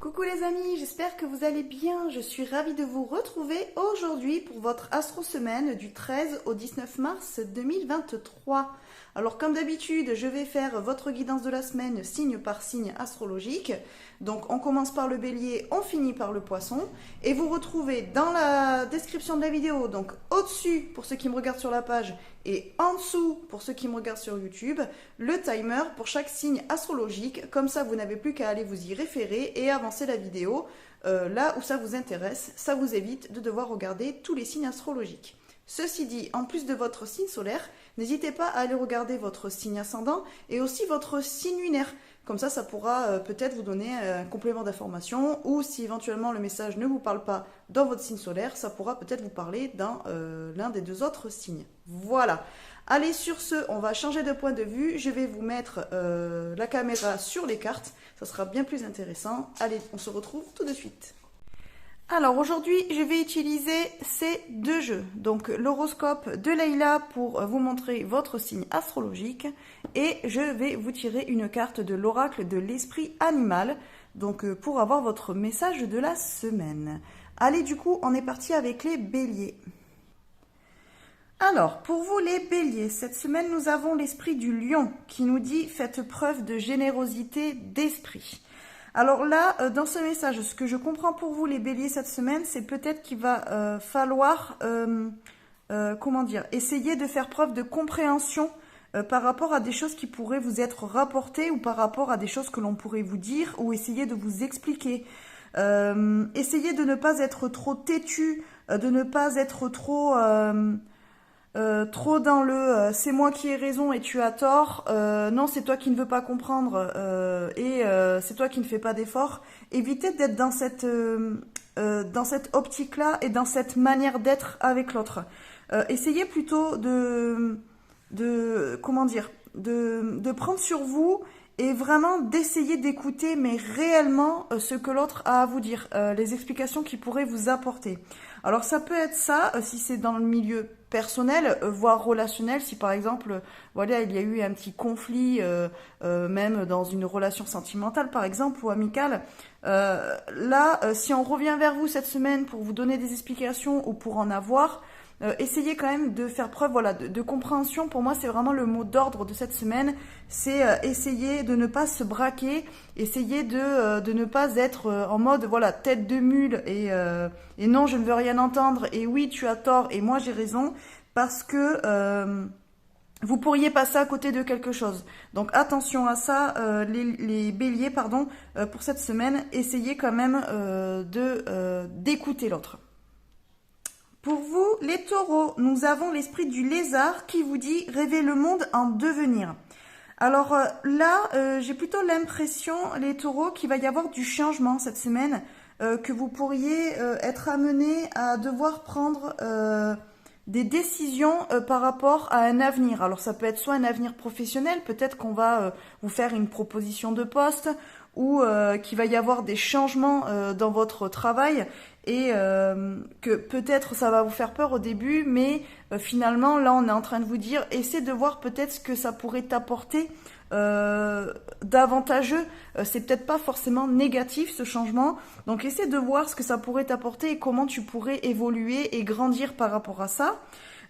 Coucou les amis, j'espère que vous allez bien. Je suis ravie de vous retrouver aujourd'hui pour votre Astro Semaine du 13 au 19 mars 2023. Alors comme d'habitude, je vais faire votre guidance de la semaine signe par signe astrologique. Donc on commence par le Bélier, on finit par le Poisson. Et vous retrouvez dans la description de la vidéo, donc au-dessus pour ceux qui me regardent sur la page et en dessous pour ceux qui me regardent sur YouTube, le timer pour chaque signe astrologique. Comme ça, vous n'avez plus qu'à aller vous y référer et avancer la vidéo là où ça vous intéresse. Ça vous évite de devoir regarder tous les signes astrologiques. Ceci dit, en plus de votre signe solaire, n'hésitez pas à aller regarder votre signe ascendant et aussi votre signe lunaire. Comme ça pourra peut-être vous donner un complément d'information, ou si éventuellement le message ne vous parle pas dans votre signe solaire, ça pourra peut-être vous parler dans l'un des deux autres signes. Voilà. Allez, sur ce, on va changer de point de vue. Je vais vous mettre la caméra sur les cartes. Ça sera bien plus intéressant. Allez, on se retrouve tout de suite. Alors aujourd'hui, je vais utiliser ces deux jeux. Donc l'horoscope de Leïla pour vous montrer votre signe astrologique et je vais vous tirer une carte de l'oracle de l'esprit animal, donc pour avoir votre message de la semaine. Allez, du coup, on est parti avec les béliers. Alors, pour vous les béliers, cette semaine, nous avons l'esprit du lion qui nous dit « Faites preuve de générosité d'esprit ». Alors là, dans ce message, ce que je comprends pour vous les béliers cette semaine, c'est peut-être qu'il va falloir, essayer de faire preuve de compréhension par rapport à des choses qui pourraient vous être rapportées ou par rapport à des choses que l'on pourrait vous dire ou essayer de vous expliquer. Essayez de ne pas être trop têtu, de ne pas être trop dans le c'est moi qui ai raison et tu as tort, non c'est toi qui ne veux pas comprendre c'est toi qui ne fais pas d'efforts. Évitez d'être dans cette optique là et dans cette manière d'être avec l'autre. Essayez plutôt de prendre sur vous et vraiment d'essayer d'écouter mais réellement ce que l'autre a à vous dire, les explications qu'il pourrait vous apporter. Alors ça peut être ça si c'est dans le milieu personnel, voire relationnel, si par exemple, voilà, il y a eu un petit conflit, même dans une relation sentimentale par exemple ou amicale. Si on revient vers vous cette semaine pour vous donner des explications ou pour en avoir, essayez quand même de faire preuve de compréhension. Pour moi, c'est vraiment le mot d'ordre de cette semaine. C'est essayer de ne pas se braquer, essayer de ne pas être en mode tête de mule et non, je ne veux rien entendre et oui, tu as tort et moi j'ai raison, parce que vous pourriez passer à côté de quelque chose. Donc attention à ça, les béliers, pour cette semaine, essayez quand même d'écouter l'autre. Pour vous, les taureaux, nous avons l'esprit du lézard qui vous dit « Rêvez le monde en devenir ». Alors là, j'ai plutôt l'impression, les taureaux, qu'il va y avoir du changement cette semaine, que vous pourriez être amenés à devoir prendre des décisions par rapport à un avenir. Alors ça peut être soit un avenir professionnel, peut-être qu'on va vous faire une proposition de poste, ou qu'il va y avoir des changements dans votre travail et que peut-être ça va vous faire peur au début, mais finalement là on est en train de vous dire, essayez de voir peut-être ce que ça pourrait t'apporter d'avantageux. C'est peut-être pas forcément négatif ce changement, donc essaie de voir ce que ça pourrait t'apporter et comment tu pourrais évoluer et grandir par rapport à ça.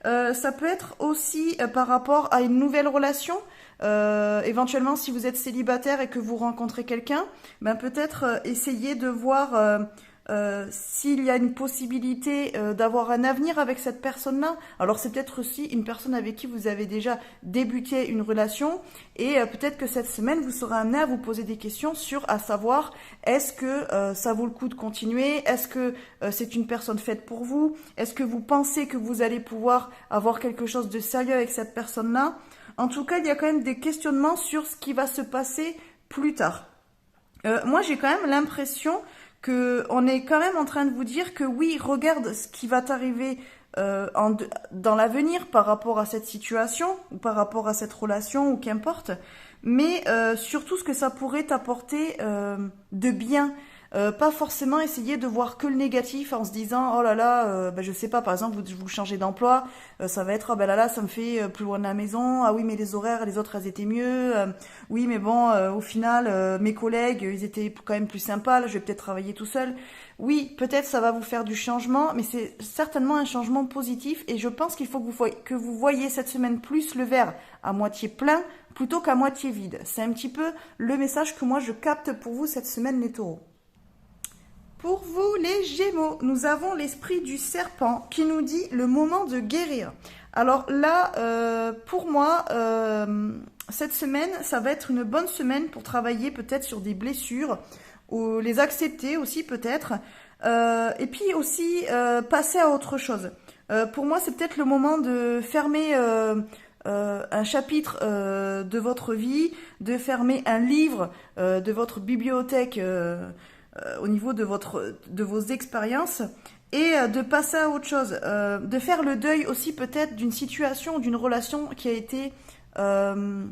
Ça peut être aussi par rapport à une nouvelle relation. Éventuellement, si vous êtes célibataire et que vous rencontrez quelqu'un, peut-être essayer de voir s'il y a une possibilité d'avoir un avenir avec cette personne-là. Alors c'est peut-être aussi une personne avec qui vous avez déjà débuté une relation et peut-être que cette semaine vous serez amené à vous poser des questions à savoir est-ce que ça vaut le coup de continuer, est-ce que c'est une personne faite pour vous, est-ce que vous pensez que vous allez pouvoir avoir quelque chose de sérieux avec cette personne-là. En tout cas, il y a quand même des questionnements sur ce qui va se passer plus tard. Moi, j'ai quand même l'impression qu'on est quand même en train de vous dire que oui, regarde ce qui va t'arriver dans l'avenir par rapport à cette situation ou par rapport à cette relation ou qu'importe, mais surtout ce que ça pourrait t'apporter de bien. Pas forcément essayer de voir que le négatif en se disant oh là là, je sais pas, par exemple vous changez d'emploi, ça va être oh ben là ça me fait plus loin de la maison, ah oui mais les horaires les autres elles étaient mieux, oui mais bon au final mes collègues ils étaient quand même plus sympas, là je vais peut-être travailler tout seul. Oui, peut-être ça va vous faire du changement, mais c'est certainement un changement positif et je pense qu'il faut que vous voyez cette semaine plus le verre à moitié plein plutôt qu'à moitié vide. C'est un petit peu le message que moi je capte pour vous cette semaine les taureaux. Pour vous les Gémeaux, nous avons l'esprit du serpent qui nous dit le moment de guérir. Alors là, pour moi, cette semaine, ça va être une bonne semaine pour travailler peut-être sur des blessures, ou les accepter aussi peut-être, et puis aussi passer à autre chose. Pour moi, c'est peut-être le moment de fermer un chapitre de votre vie, de fermer un livre de votre bibliothèque au niveau de vos expériences et de passer à autre chose, de faire le deuil aussi peut-être d'une situation, d'une relation qui a été un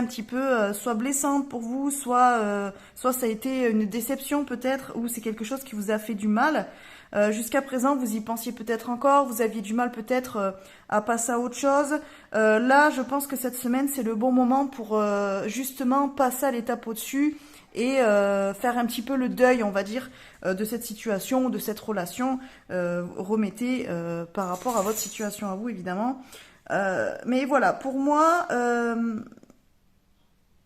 petit peu soit blessante pour vous, soit ça a été une déception peut-être, ou c'est quelque chose qui vous a fait du mal. Jusqu'à présent, vous y pensiez peut-être encore, vous aviez du mal peut-être à passer à autre chose. Là, je pense que cette semaine, c'est le bon moment pour justement passer à l'étape au-dessus et faire un petit peu le deuil, on va dire, de cette situation, de cette relation. Remettez par rapport à votre situation à vous, évidemment. Mais voilà, pour moi,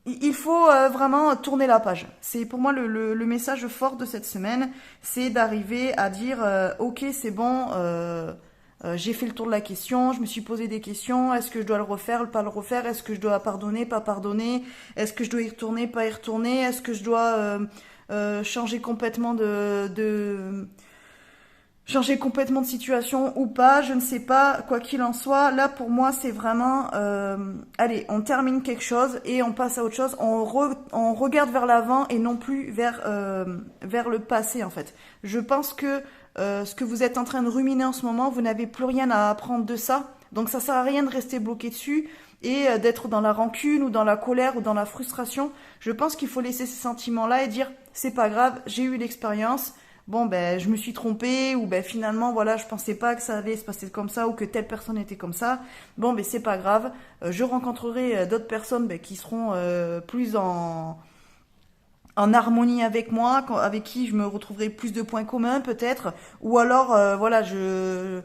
il faut vraiment tourner la page. C'est pour moi le message fort de cette semaine, c'est d'arriver à dire ok, c'est bon, j'ai fait le tour de la question, je me suis posé des questions, est-ce que je dois le refaire, pas le refaire, est-ce que je dois pardonner, pas pardonner, est-ce que je dois y retourner, pas y retourner, est-ce que je dois changer complètement changer complètement de situation ou pas, je ne sais pas, quoi qu'il en soit, là pour moi c'est vraiment, allez, on termine quelque chose et on passe à autre chose, on regarde vers l'avant et non plus vers le passé en fait. Je pense que ce que vous êtes en train de ruminer en ce moment, vous n'avez plus rien à apprendre de ça, donc ça sert à rien de rester bloqué dessus et d'être dans la rancune ou dans la colère ou dans la frustration. Je pense qu'il faut laisser ces sentiments-là et dire c'est pas grave, j'ai eu l'expérience. Bon ben je me suis trompée ou ben finalement voilà je pensais pas que ça allait se passer comme ça ou que telle personne était comme ça. Bon ben c'est pas grave, je rencontrerai d'autres personnes qui seront plus en harmonie avec moi, avec qui je me retrouverai plus de points communs peut-être, ou alors voilà je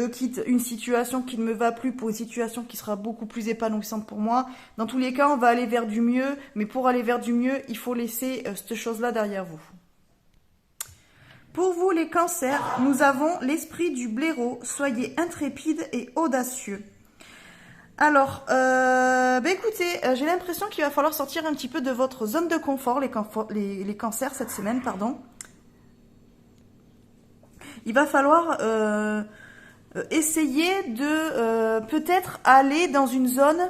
quitte une situation qui ne me va plus pour une situation qui sera beaucoup plus épanouissante pour moi. Dans tous les cas, on va aller vers du mieux, mais pour aller vers du mieux, il faut laisser cette chose-là derrière vous. Pour vous les cancers, nous avons l'esprit du blaireau. Soyez intrépides et audacieux. Alors, écoutez, j'ai l'impression qu'il va falloir sortir un petit peu de votre zone de confort, les cancers cette semaine, pardon. Il va falloir essayer de peut-être aller dans une zone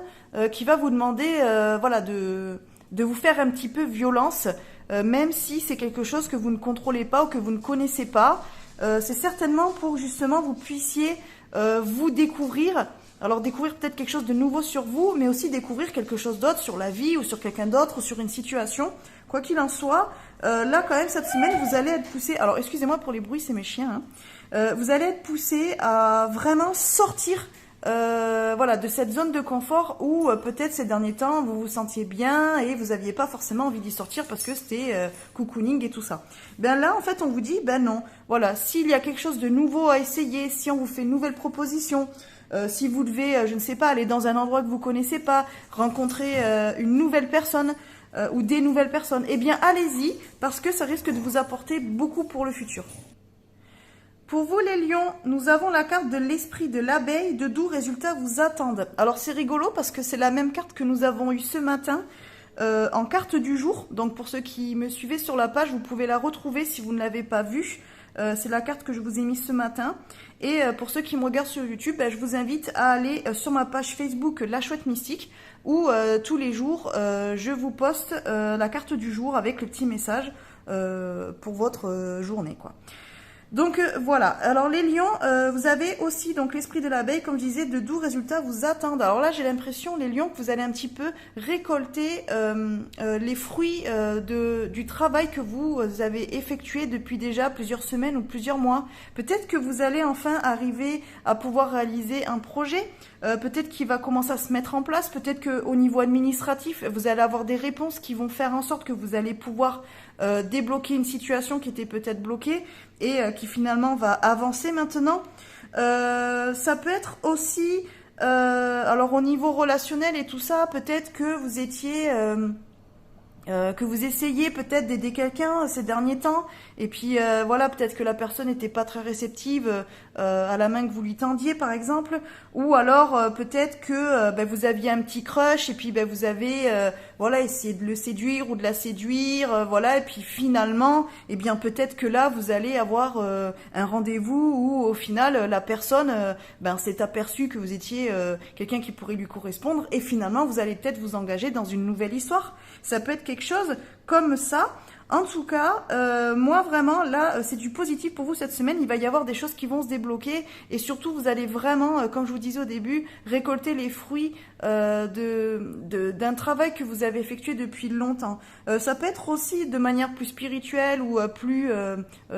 qui va vous demander voilà, de vous faire un petit peu violence. Même si c'est quelque chose que vous ne contrôlez pas ou que vous ne connaissez pas. C'est certainement pour justement vous puissiez vous découvrir. Alors découvrir peut-être quelque chose de nouveau sur vous, mais aussi découvrir quelque chose d'autre sur la vie ou sur quelqu'un d'autre ou sur une situation. Quoi qu'il en soit, là quand même cette semaine vous allez être poussé. Alors excusez-moi pour les bruits, c'est mes chiens. Vous allez être poussé à vraiment sortir voilà, de cette zone de confort où peut-être ces derniers temps vous vous sentiez bien et vous n'aviez pas forcément envie d'y sortir parce que c'était cocooning et tout ça. Ben là en fait on vous dit ben non, voilà, s'il y a quelque chose de nouveau à essayer, si on vous fait une nouvelle proposition, si vous devez, je ne sais pas, aller dans un endroit que vous connaissez pas, rencontrer une nouvelle personne ou des nouvelles personnes, eh bien allez-y parce que ça risque de vous apporter beaucoup pour le futur. Pour vous les lions, nous avons la carte de l'esprit de l'abeille, de doux résultats vous attendent. Alors c'est rigolo parce que c'est la même carte que nous avons eue ce matin en carte du jour. Donc pour ceux qui me suivaient sur la page, vous pouvez la retrouver si vous ne l'avez pas vue. C'est la carte que je vous ai mise ce matin. Et pour ceux qui me regardent sur YouTube, je vous invite à aller sur ma page Facebook La Chouette Mystique où tous les jours je vous poste la carte du jour avec le petit message pour votre journée, quoi. Donc voilà, alors les lions, vous avez aussi donc l'esprit de l'abeille, comme je disais, de doux résultats vous attendent. Alors là, j'ai l'impression, les lions, que vous allez un petit peu récolter les fruits du travail que vous avez effectué depuis déjà plusieurs semaines ou plusieurs mois. Peut-être que vous allez enfin arriver à pouvoir réaliser un projet, peut-être qu'il va commencer à se mettre en place, peut-être qu'au niveau administratif, vous allez avoir des réponses qui vont faire en sorte que vous allez pouvoir débloquer une situation qui était peut-être bloquée et qui finalement va avancer maintenant. Ça peut être aussi, alors au niveau relationnel et tout ça, peut-être que vous étiez... que vous essayez peut-être d'aider quelqu'un ces derniers temps, et puis voilà, peut-être que la personne n'était pas très réceptive à la main que vous lui tendiez par exemple, ou alors peut-être que vous aviez un petit crush et puis vous avez voilà, essayé de le séduire ou de la séduire, voilà, et puis finalement, eh bien peut-être que là vous allez avoir un rendez-vous où au final la personne s'est aperçue que vous étiez quelqu'un qui pourrait lui correspondre, et finalement vous allez peut-être vous engager dans une nouvelle histoire. Ça peut être quelque chose comme ça. En tout cas, moi vraiment, là, c'est du positif pour vous cette semaine. Il va y avoir des choses qui vont se débloquer et surtout, vous allez vraiment, comme je vous disais au début, récolter les fruits d'un travail que vous avez effectué depuis longtemps. Ça peut être aussi de manière plus spirituelle ou plus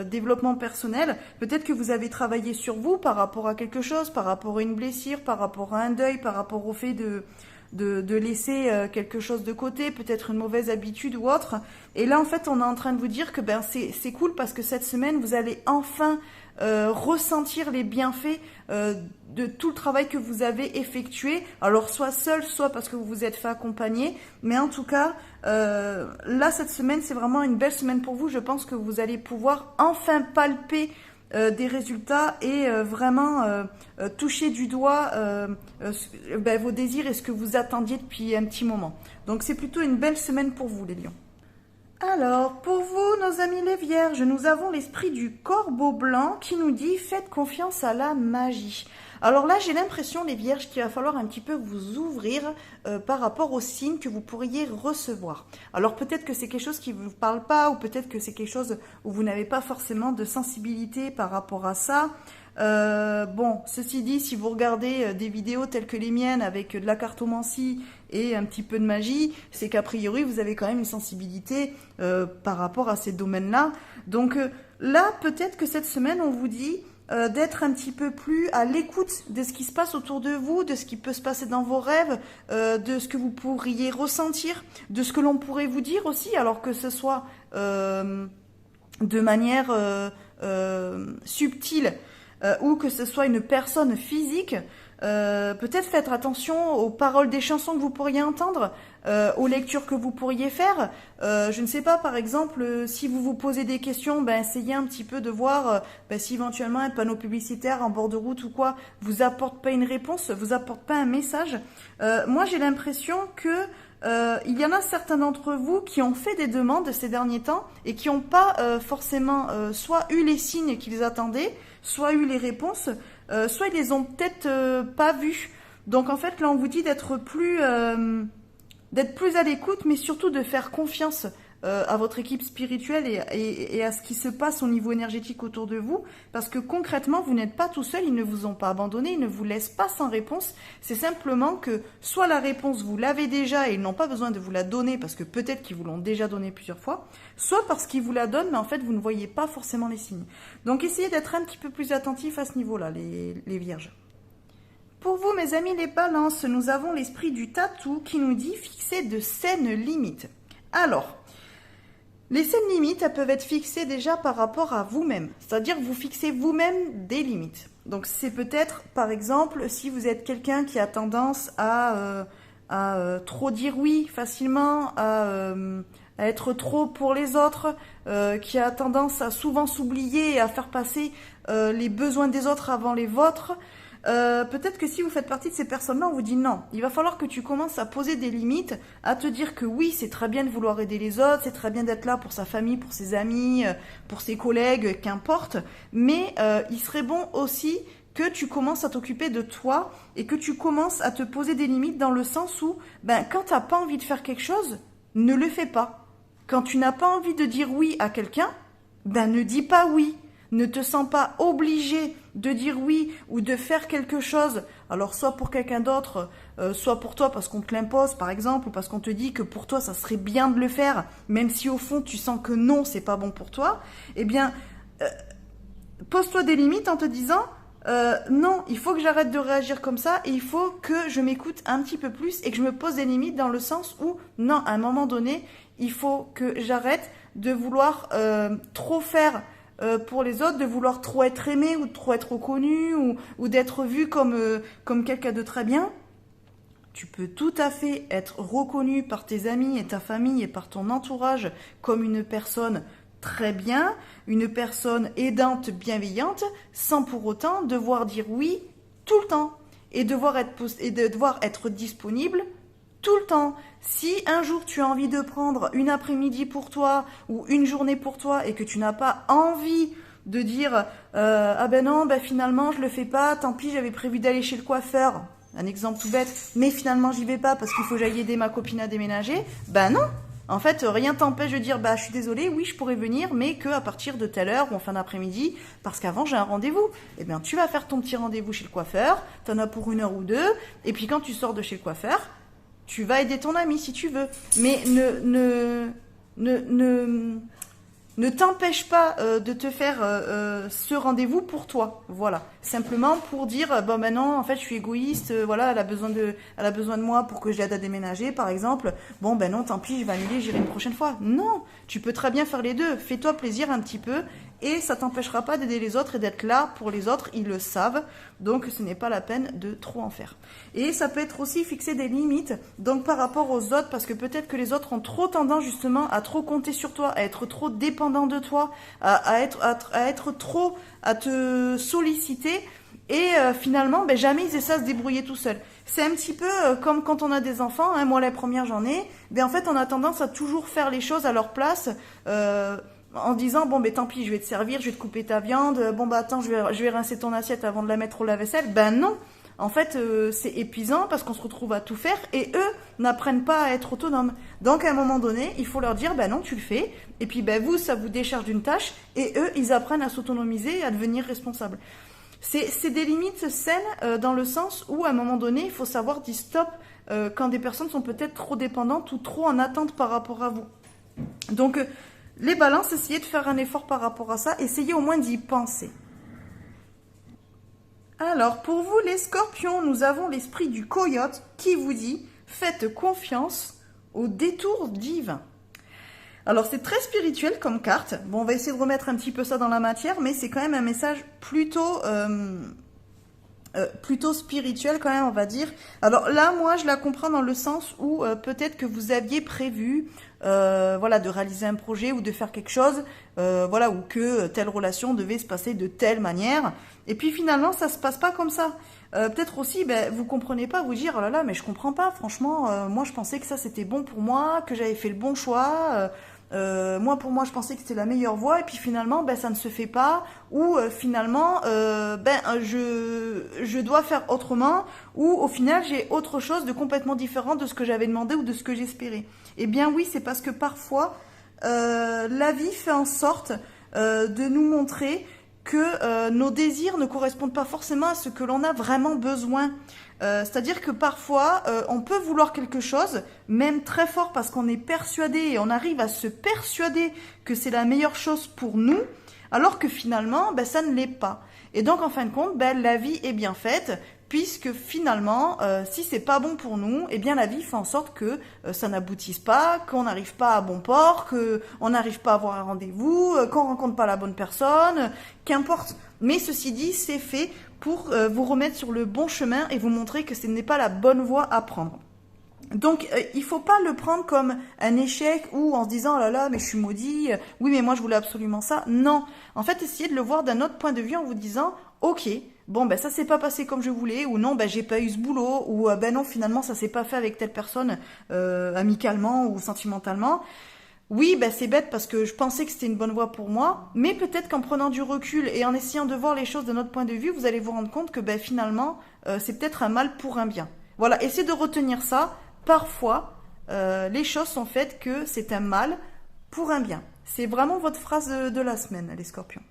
développement personnel. Peut-être que vous avez travaillé sur vous par rapport à quelque chose, par rapport à une blessure, par rapport à un deuil, par rapport au fait de laisser quelque chose de côté, peut-être une mauvaise habitude ou autre. Et là, en fait, on est en train de vous dire que c'est cool parce que cette semaine, vous allez enfin ressentir les bienfaits de tout le travail que vous avez effectué. Alors, soit seul, soit parce que vous vous êtes fait accompagner. Mais en tout cas, là, cette semaine, c'est vraiment une belle semaine pour vous. Je pense que vous allez pouvoir enfin palper des résultats et vraiment toucher du doigt vos désirs et ce que vous attendiez depuis un petit moment. Donc c'est plutôt une belle semaine pour vous les lions. Alors, pour vous, nos amis les vierges, nous avons l'esprit du corbeau blanc qui nous dit « Faites confiance à la magie ». Alors là, j'ai l'impression, les vierges, qu'il va falloir un petit peu vous ouvrir par rapport aux signes que vous pourriez recevoir. Alors peut-être que c'est quelque chose qui ne vous parle pas, ou peut-être que c'est quelque chose où vous n'avez pas forcément de sensibilité par rapport à ça. Bon, ceci dit, si vous regardez des vidéos telles que les miennes avec de la cartomancie et un petit peu de magie, c'est qu'a priori vous avez quand même une sensibilité par rapport à ces domaines-là. Donc là, peut-être que cette semaine, on vous dit d'être un petit peu plus à l'écoute de ce qui se passe autour de vous, de ce qui peut se passer dans vos rêves, de ce que vous pourriez ressentir, de ce que l'on pourrait vous dire aussi, alors que ce soit de manière subtile, ou que ce soit une personne physique. Peut-être faites attention aux paroles des chansons que vous pourriez entendre, aux lectures que vous pourriez faire. Je ne sais pas, par exemple, si vous vous posez des questions, essayez un petit peu de voir si éventuellement un panneau publicitaire en bord de route ou quoi vous apporte pas une réponse, vous apporte pas un message. Moi, j'ai l'impression que il y en a certains d'entre vous qui ont fait des demandes ces derniers temps et qui n'ont pas forcément soit eu les signes qu'ils attendaient, soit eu les réponses, soit ils les ont peut-être pas vues. Donc en fait là on vous dit d'être plus à l'écoute, mais surtout de faire confiance à votre équipe spirituelle et à ce qui se passe au niveau énergétique autour de vous, parce que concrètement vous n'êtes pas tout seul, ils ne vous ont pas abandonné, ils ne vous laissent pas sans réponse. C'est simplement que soit la réponse vous l'avez déjà et ils n'ont pas besoin de vous la donner parce que peut-être qu'ils vous l'ont déjà donnée plusieurs fois, soit parce qu'ils vous la donnent mais en fait vous ne voyez pas forcément les signes. Donc essayez d'être un petit peu plus attentif à ce niveau-là, les vierges. Pour vous, mes amis les balances, nous avons l'esprit du tatou qui nous dit fixer de saines limites. Alors, les saines limites, elles peuvent être fixées déjà par rapport à vous-même. C'est-à-dire que vous fixez vous-même des limites. Donc c'est peut-être, par exemple, si vous êtes quelqu'un qui a tendance à trop dire oui facilement, à être trop pour les autres, qui a tendance à souvent s'oublier et à faire passer les besoins des autres avant les vôtres. Peut-être que si vous faites partie de ces personnes-là, on vous dit non. Il va falloir que tu commences à poser des limites, à te dire que oui, c'est très bien de vouloir aider les autres, c'est très bien d'être là pour sa famille, pour ses amis, pour ses collègues, qu'importe. Mais il serait bon aussi que tu commences à t'occuper de toi et que tu commences à te poser des limites dans le sens où, quand tu n'as pas envie de faire quelque chose, ne le fais pas. Quand tu n'as pas envie de dire oui à quelqu'un, ne dis pas oui. Ne te sens pas obligé de dire oui ou de faire quelque chose, alors soit pour quelqu'un d'autre, soit pour toi parce qu'on te l'impose par exemple, ou parce qu'on te dit que pour toi ça serait bien de le faire, même si au fond tu sens que non, c'est pas bon pour toi, eh bien, pose-toi des limites en te disant non, il faut que j'arrête de réagir comme ça et il faut que je m'écoute un petit peu plus et que je me pose des limites dans le sens où, non, à un moment donné, il faut que j'arrête de vouloir trop faire pour les autres, de vouloir trop être aimé ou trop être reconnu ou d'être vu comme quelqu'un de très bien. Tu peux tout à fait être reconnu par tes amis et ta famille et par ton entourage comme une personne très bien, une personne aidante, bienveillante, sans pour autant devoir dire oui tout le temps et devoir être disponible tout le temps. Si un jour tu as envie de prendre une après-midi pour toi ou une journée pour toi et que tu n'as pas envie de dire ah ben non, ben finalement je le fais pas, tant pis, j'avais prévu d'aller chez le coiffeur, un exemple tout bête, mais finalement j'y vais pas parce qu'il faut que j'aille aider ma copine à déménager, ben non. En fait, rien t'empêche de dire bah je suis désolée, oui je pourrais venir, mais que à partir de telle heure ou en fin d'après-midi, parce qu'avant j'ai un rendez-vous. Eh bien tu vas faire ton petit rendez-vous chez le coiffeur, t'en as pour 1 heure ou 2, et puis quand tu sors de chez le coiffeur, tu vas aider ton ami si tu veux. Mais ne t'empêche pas de te faire ce rendez-vous pour toi. Voilà. Simplement pour dire, bon ben non, en fait je suis égoïste, voilà, elle a besoin de moi pour que je l'aide à déménager, par exemple. Bon ben non, tant pis, je vais annuler, j'irai une prochaine fois. Non, tu peux très bien faire les deux. Fais-toi plaisir un petit peu et ça t'empêchera pas d'aider les autres et d'être là pour les autres, ils le savent. Donc ce n'est pas la peine de trop en faire. Et ça peut être aussi fixer des limites, donc par rapport aux autres, parce que peut-être que les autres ont trop tendance justement à trop compter sur toi, à être trop dépendants de toi, à être trop, à te solliciter, et finalement, ben, jamais ils essaient de se débrouiller tout seuls. C'est un petit peu comme quand on a des enfants, hein, moi la première j'en ai, ben, en fait on a tendance à toujours faire les choses à leur place, en disant bon ben tant pis, je vais te servir, je vais te couper ta viande, bon bah attends, je vais rincer ton assiette avant de la mettre au lave-vaisselle. Ben non, en fait c'est épuisant parce qu'on se retrouve à tout faire et eux n'apprennent pas à être autonomes. Donc à un moment donné, il faut leur dire ben non, tu le fais, et puis ben vous ça vous décharge d'une tâche et eux ils apprennent à s'autonomiser et à devenir responsables. C'est des limites saines dans le sens où à un moment donné il faut savoir dire stop quand des personnes sont peut-être trop dépendantes ou trop en attente par rapport à vous. Donc les balances, essayez de faire un effort par rapport à ça, essayez au moins d'y penser. Alors, pour vous les scorpions, nous avons l'esprit du coyote qui vous dit « Faites confiance au détour divin ». Alors, c'est très spirituel comme carte. Bon, on va essayer de remettre un petit peu ça dans la matière, mais c'est quand même un message plutôt spirituel quand même, on va dire. Alors là, moi, je la comprends dans le sens où peut-être que vous aviez prévu voilà, de réaliser un projet ou de faire quelque chose, voilà, ou que telle relation devait se passer de telle manière. Et puis finalement, ça se passe pas comme ça. Peut-être aussi, ben, vous comprenez pas, vous dire, oh là là, mais je comprends pas, franchement, moi je pensais que ça c'était bon pour moi, que j'avais fait le bon choix, moi pour moi je pensais que c'était la meilleure voie, et puis finalement, ben, ça ne se fait pas, ou finalement, ben, je dois faire autrement, ou au final j'ai autre chose de complètement différent de ce que j'avais demandé ou de ce que j'espérais. Eh bien oui, c'est parce que parfois, la vie fait en sorte de nous montrer que nos désirs ne correspondent pas forcément à ce que l'on a vraiment besoin. C'est-à-dire que parfois, on peut vouloir quelque chose, même très fort parce qu'on est persuadé et on arrive à se persuader que c'est la meilleure chose pour nous, alors que finalement, ben, ça ne l'est pas. Et donc, en fin de compte, ben, la vie est bien faite, puisque finalement, si c'est pas bon pour nous, eh bien la vie fait en sorte que ça n'aboutisse pas, qu'on n'arrive pas à bon port, qu'on n'arrive pas à avoir un rendez-vous, qu'on rencontre pas la bonne personne, qu'importe. Mais ceci dit, c'est fait pour vous remettre sur le bon chemin et vous montrer que ce n'est pas la bonne voie à prendre. Donc, il faut pas le prendre comme un échec ou en se disant oh là là, mais je suis maudit, oui, mais moi je voulais absolument ça. Non. En fait, essayez de le voir d'un autre point de vue en vous disant ok, bon, ben ça s'est pas passé comme je voulais, ou non, ben j'ai pas eu ce boulot, ou ben non, finalement ça s'est pas fait avec telle personne amicalement ou sentimentalement. Oui, ben c'est bête parce que je pensais que c'était une bonne voie pour moi, mais peut-être qu'en prenant du recul et en essayant de voir les choses d'un autre point de vue, vous allez vous rendre compte que ben finalement, c'est peut-être un mal pour un bien. Voilà, essayez de retenir ça. Parfois, les choses sont faites que c'est un mal pour un bien. C'est vraiment votre phrase de la semaine, les scorpions.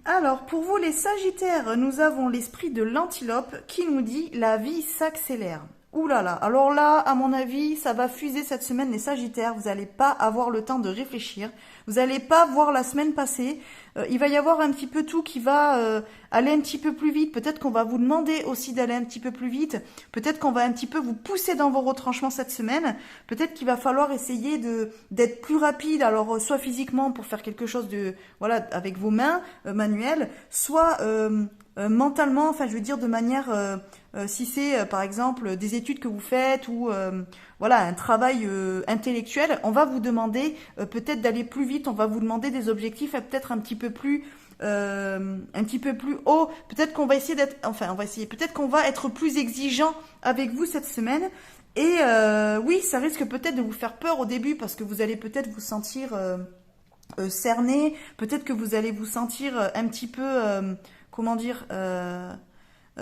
Alors, pour vous les Sagittaires, nous avons l'esprit de l'antilope qui nous dit la vie s'accélère. Ouh là là, alors là, à mon avis, ça va fuser cette semaine les Sagittaires. Vous n'allez pas avoir le temps de réfléchir. Vous n'allez pas voir la semaine passer. Il va y avoir un petit peu tout qui va aller un petit peu plus vite. Peut-être qu'on va vous demander aussi d'aller un petit peu plus vite. Peut-être qu'on va un petit peu vous pousser dans vos retranchements cette semaine. Peut-être qu'il va falloir essayer d'être plus rapide. Alors, soit physiquement pour faire quelque chose de, voilà, avec vos mains manuelles, soit mentalement, enfin je veux dire de manière, si c'est par exemple des études que vous faites ou voilà un travail intellectuel, on va vous demander peut-être d'aller plus vite, on va vous demander des objectifs peut-être un petit peu plus haut, peut-être qu'on va essayer d'être, enfin on va essayer, peut-être qu'on va être plus exigeant avec vous cette semaine. Et oui, ça risque peut-être de vous faire peur au début parce que vous allez peut-être vous sentir cerné, peut-être que vous allez vous sentir un petit peu comment dire,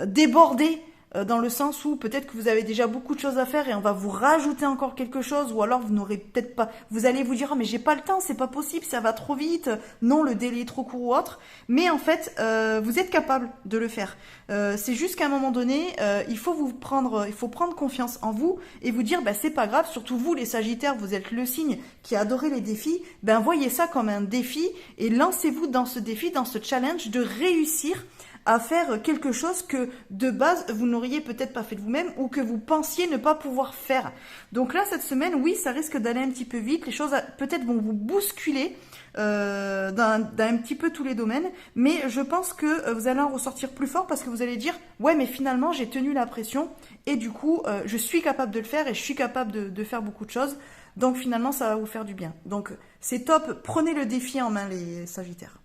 débordé dans le sens où peut-être que vous avez déjà beaucoup de choses à faire et on va vous rajouter encore quelque chose ou alors vous n'aurez peut-être pas, vous allez vous dire oh, mais j'ai pas le temps, c'est pas possible, ça va trop vite, non le délai est trop court ou autre, mais en fait vous êtes capable de le faire. C'est juste qu'à un moment donné il faut prendre confiance en vous et vous dire bah c'est pas grave, surtout vous les Sagittaires, vous êtes le signe qui adorez les défis, ben voyez ça comme un défi et lancez-vous dans ce défi, dans ce challenge de réussir à faire quelque chose que de base vous n'auriez peut-être pas fait de vous-même ou que vous pensiez ne pas pouvoir faire. Donc là cette semaine, oui, ça risque d'aller un petit peu vite, les choses peut-être vont vous bousculer dans un petit peu tous les domaines, mais je pense que vous allez en ressortir plus fort parce que vous allez dire ouais mais finalement j'ai tenu la pression et du coup je suis capable de le faire et je suis capable de faire beaucoup de choses, donc finalement ça va vous faire du bien. Donc c'est top, prenez le défi en main les Sagittaires.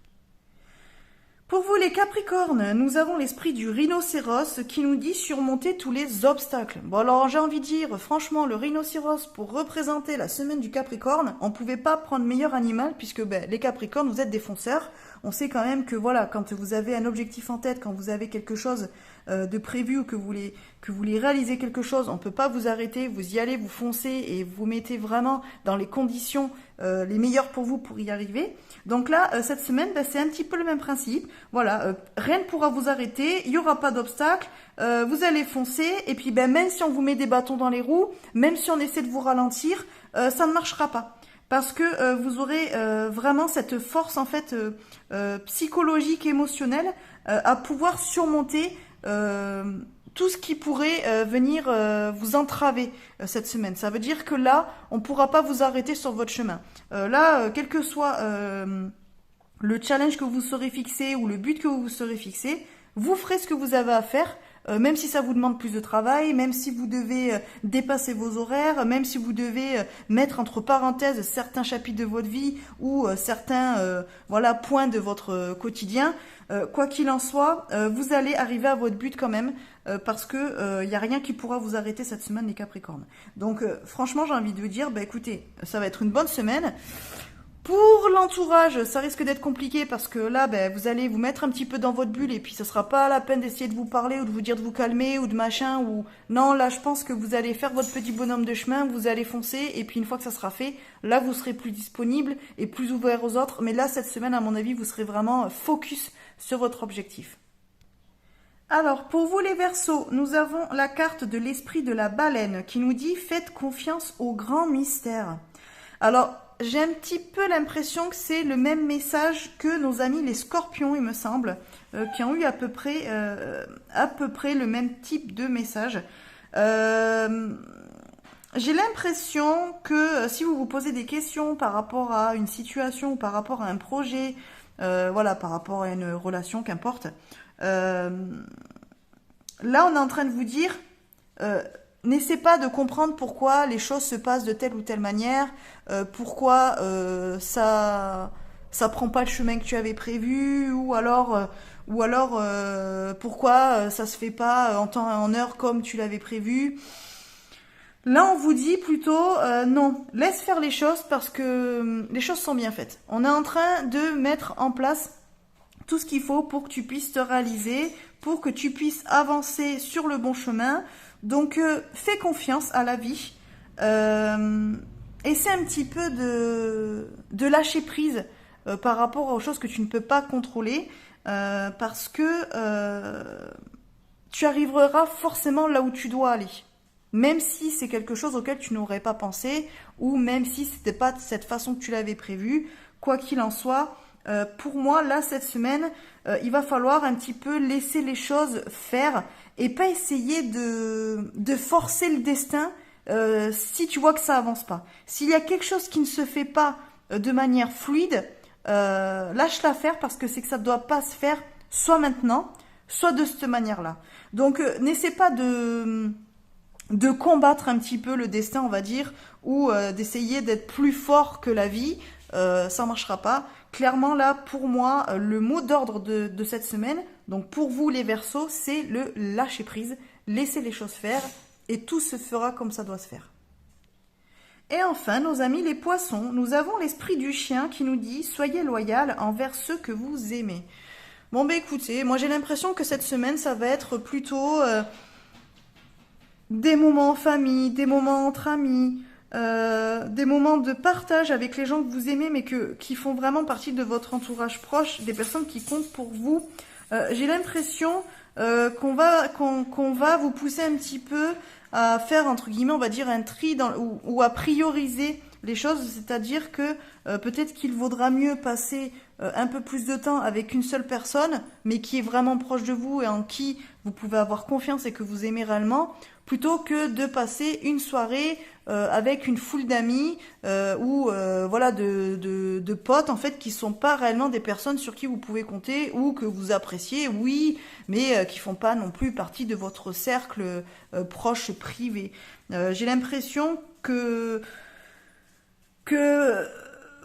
Pour vous les Capricornes, nous avons l'esprit du rhinocéros qui nous dit surmonter tous les obstacles. Bon alors j'ai envie de dire, franchement le rhinocéros pour représenter la semaine du Capricorne, on pouvait pas prendre meilleur animal puisque les Capricornes vous êtes des fonceurs. On sait quand même que voilà, quand vous avez un objectif en tête, quand vous avez quelque chose de prévu ou que vous voulez réaliser quelque chose, on peut pas vous arrêter, vous y allez, vous foncez et vous mettez vraiment dans les conditions les meilleures pour vous pour y arriver. Donc là, cette semaine, c'est un petit peu le même principe. Voilà, rien ne pourra vous arrêter, il n'y aura pas d'obstacle, vous allez foncer, et puis même si on vous met des bâtons dans les roues, même si on essaie de vous ralentir, ça ne marchera pas. Parce que vous aurez vraiment cette force en fait psychologique, émotionnelle, à pouvoir surmonter tout ce qui pourrait venir vous entraver cette semaine. Ça veut dire que là, on ne pourra pas vous arrêter sur votre chemin. Là, quel que soit le challenge que vous serez fixé ou le but que vous serez fixé, vous ferez ce que vous avez à faire, même si ça vous demande plus de travail, même si vous devez dépasser vos horaires, même si vous devez mettre entre parenthèses certains chapitres de votre vie ou certains voilà, points de votre quotidien. Quoi qu'il en soit, vous allez arriver à votre but quand même, parce que y a rien qui pourra vous arrêter cette semaine les Capricornes. Donc franchement j'ai envie de vous dire, écoutez, ça va être une bonne semaine. Pour l'entourage, ça risque d'être compliqué parce que là, vous allez vous mettre un petit peu dans votre bulle et puis ce sera pas la peine d'essayer de vous parler ou de vous dire de vous calmer ou de machin ou non. Là, je pense que vous allez faire votre petit bonhomme de chemin, vous allez foncer et puis une fois que ça sera fait, là, vous serez plus disponible et plus ouvert aux autres. Mais là, cette semaine, à mon avis, vous serez vraiment focus sur votre objectif. Alors, pour vous les Verseaux, nous avons la carte de l'esprit de la baleine qui nous dit « Faites confiance au grand mystère ». Alors, j'ai un petit peu l'impression que c'est le même message que nos amis les Scorpions, il me semble, qui ont eu à peu près le même type de message. J'ai l'impression que si vous vous posez des questions par rapport à une situation ou par rapport à un projet, voilà, par rapport à une relation, qu'importe, là on est en train de vous dire... n'essaie pas de comprendre pourquoi les choses se passent de telle ou telle manière, pourquoi ça prend pas le chemin que tu avais prévu, ou alors pourquoi ça se fait pas en temps et en heure comme tu l'avais prévu. Là, on vous dit plutôt non, laisse faire les choses parce que les choses sont bien faites. On est en train de mettre en place tout ce qu'il faut pour que tu puisses te réaliser, pour que tu puisses avancer sur le bon chemin. Donc, fais confiance à la vie. Essaie un petit peu de lâcher prise par rapport aux choses que tu ne peux pas contrôler. parce que tu arriveras forcément là où tu dois aller. Même si c'est quelque chose auquel tu n'aurais pas pensé, ou même si c'était pas de cette façon que tu l'avais prévu, quoi qu'il en soit, pour moi, là, cette semaine, il va falloir un petit peu laisser les choses faire et pas essayer de forcer le destin si tu vois que ça avance pas. S'il y a quelque chose qui ne se fait pas de manière fluide, lâche-la faire parce que c'est que ça ne doit pas se faire soit maintenant, soit de cette manière-là. Donc, n'essaie pas de combattre un petit peu le destin, on va dire, ou d'essayer d'être plus fort que la vie, ça marchera pas. Clairement, là, pour moi, le mot d'ordre de cette semaine, donc pour vous les Verseaux, c'est le lâcher prise, laisser les choses faire, et tout se fera comme ça doit se faire. Et enfin, nos amis les Poissons, nous avons l'esprit du chien qui nous dit « Soyez loyal envers ceux que vous aimez ». Bon, ben écoutez, moi j'ai l'impression que cette semaine, ça va être plutôt des moments en famille, des moments entre amis, des moments de partage avec les gens que vous aimez, mais qui font vraiment partie de votre entourage proche, des personnes qui comptent pour vous. J'ai l'impression qu'on va vous pousser un petit peu à faire, entre guillemets, on va dire un tri ou à prioriser les choses, c'est-à-dire que peut-être qu'il vaudra mieux passer un peu plus de temps avec une seule personne, mais qui est vraiment proche de vous et en qui vous pouvez avoir confiance et que vous aimez réellement, plutôt que de passer une soirée avec une foule d'amis ou voilà de potes en fait qui sont pas réellement des personnes sur qui vous pouvez compter ou que vous appréciez, oui, mais qui font pas non plus partie de votre cercle proche privé. J'ai l'impression que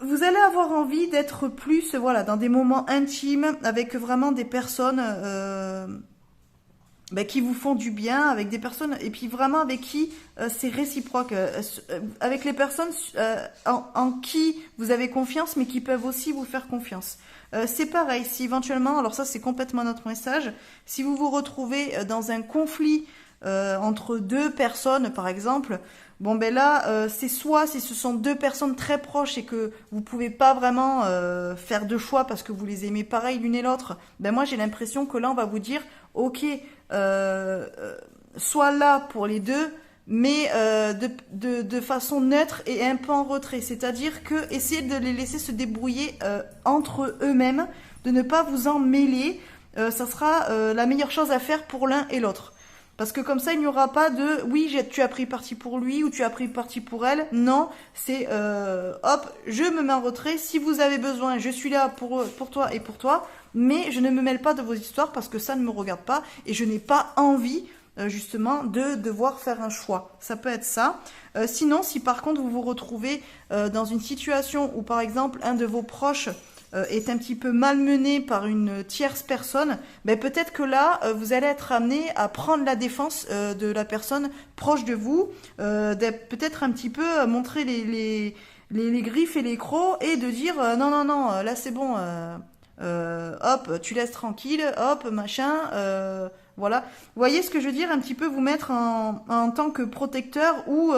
vous allez avoir envie d'être plus voilà dans des moments intimes avec vraiment des personnes qui vous font du bien, avec des personnes et puis vraiment avec qui c'est réciproque, avec les personnes en qui vous avez confiance mais qui peuvent aussi vous faire confiance. C'est pareil, si éventuellement, alors ça c'est complètement notre message, si vous vous retrouvez dans un conflit entre deux personnes par exemple, bon ben là c'est soit si ce sont deux personnes très proches et que vous pouvez pas vraiment faire de choix parce que vous les aimez pareil l'une et l'autre, ben moi j'ai l'impression que là on va vous dire ok, sois là pour les deux, mais de façon neutre et un peu en retrait, c'est-à-dire que essayez de les laisser se débrouiller entre eux-mêmes, de ne pas vous en mêler, ça sera la meilleure chose à faire pour l'un et l'autre. Parce que comme ça, il n'y aura pas de oui, tu as pris parti pour lui ou tu as pris parti pour elle. Non, c'est hop, je me mets en retrait. Si vous avez besoin, je suis là pour toi et pour toi. Mais je ne me mêle pas de vos histoires parce que ça ne me regarde pas et je n'ai pas envie justement de devoir faire un choix. Ça peut être ça. Sinon, si par contre vous vous retrouvez dans une situation où par exemple un de vos proches est un petit peu malmené par une tierce personne, ben peut-être que là, vous allez être amené à prendre la défense de la personne proche de vous, peut-être un petit peu montrer les griffes et les crocs et de dire non, non, non, là c'est bon, hop, tu laisses tranquille, hop, machin, voilà. Vous voyez ce que je veux dire? Un petit peu vous mettre en tant que protecteur ou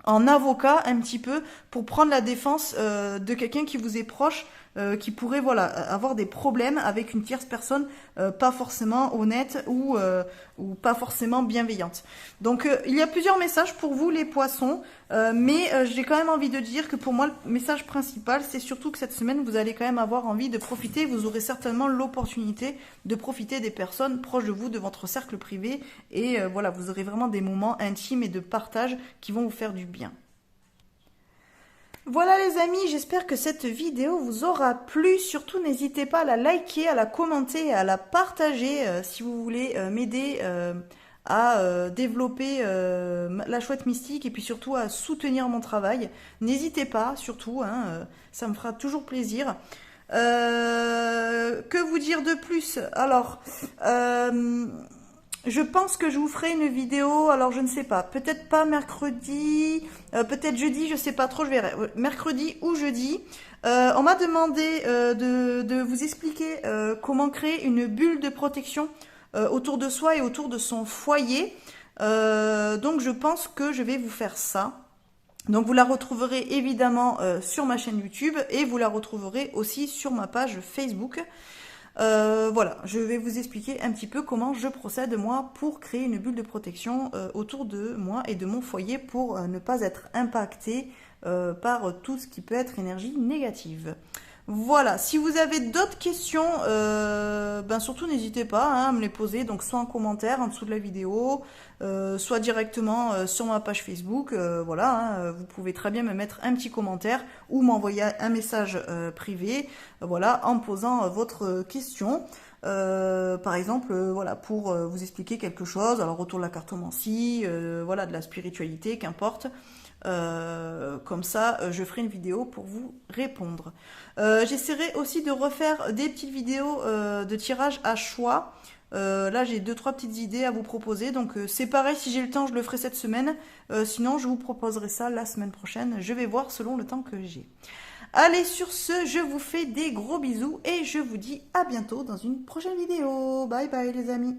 en avocat un petit peu pour prendre la défense de quelqu'un qui vous est proche, qui pourrait voilà avoir des problèmes avec une tierce personne pas forcément honnête ou pas forcément bienveillante. Donc il y a plusieurs messages pour vous les Poissons, mais j'ai quand même envie de dire que pour moi le message principal c'est surtout que cette semaine vous allez quand même avoir envie de profiter, vous aurez certainement l'opportunité de profiter des personnes proches de vous, de votre cercle privé et voilà, vous aurez vraiment des moments intimes et de partage qui vont vous faire du bien. Voilà les amis, j'espère que cette vidéo vous aura plu. Surtout n'hésitez pas à la liker, à la commenter et à la partager si vous voulez m'aider à développer la chouette mystique et puis surtout à soutenir mon travail. N'hésitez pas, surtout, ça me fera toujours plaisir. Que vous dire de plus? Alors, je pense que je vous ferai une vidéo, alors je ne sais pas, peut-être pas mercredi, peut-être jeudi, je sais pas trop, je verrai, mercredi ou jeudi. On m'a demandé de vous expliquer comment créer une bulle de protection autour de soi et autour de son foyer. Donc je pense que je vais vous faire ça. Donc vous la retrouverez évidemment sur ma chaîne YouTube et vous la retrouverez aussi sur ma page Facebook. Voilà, je vais vous expliquer un petit peu comment je procède moi pour créer une bulle de protection autour de moi et de mon foyer pour ne pas être impacté par tout ce qui peut être énergie négative. Voilà, si vous avez d'autres questions, ben surtout n'hésitez pas hein, à me les poser, donc soit en commentaire en dessous de la vidéo, soit directement sur ma page Facebook. Voilà, hein, vous pouvez très bien me mettre un petit commentaire ou m'envoyer un message privé, voilà, en me posant votre question. Par exemple, voilà, pour vous expliquer quelque chose, alors autour de la cartomancie, voilà, de la spiritualité, qu'importe. Comme ça, je ferai une vidéo pour vous répondre. J'essaierai aussi de refaire des petites vidéos de tirage à choix. Là, j'ai deux, trois petites idées à vous proposer. Donc, c'est pareil, si j'ai le temps, je le ferai cette semaine. Sinon, je vous proposerai ça la semaine prochaine. Je vais voir selon le temps que j'ai. Allez, sur ce, je vous fais des gros bisous et je vous dis à bientôt dans une prochaine vidéo. Bye bye les amis.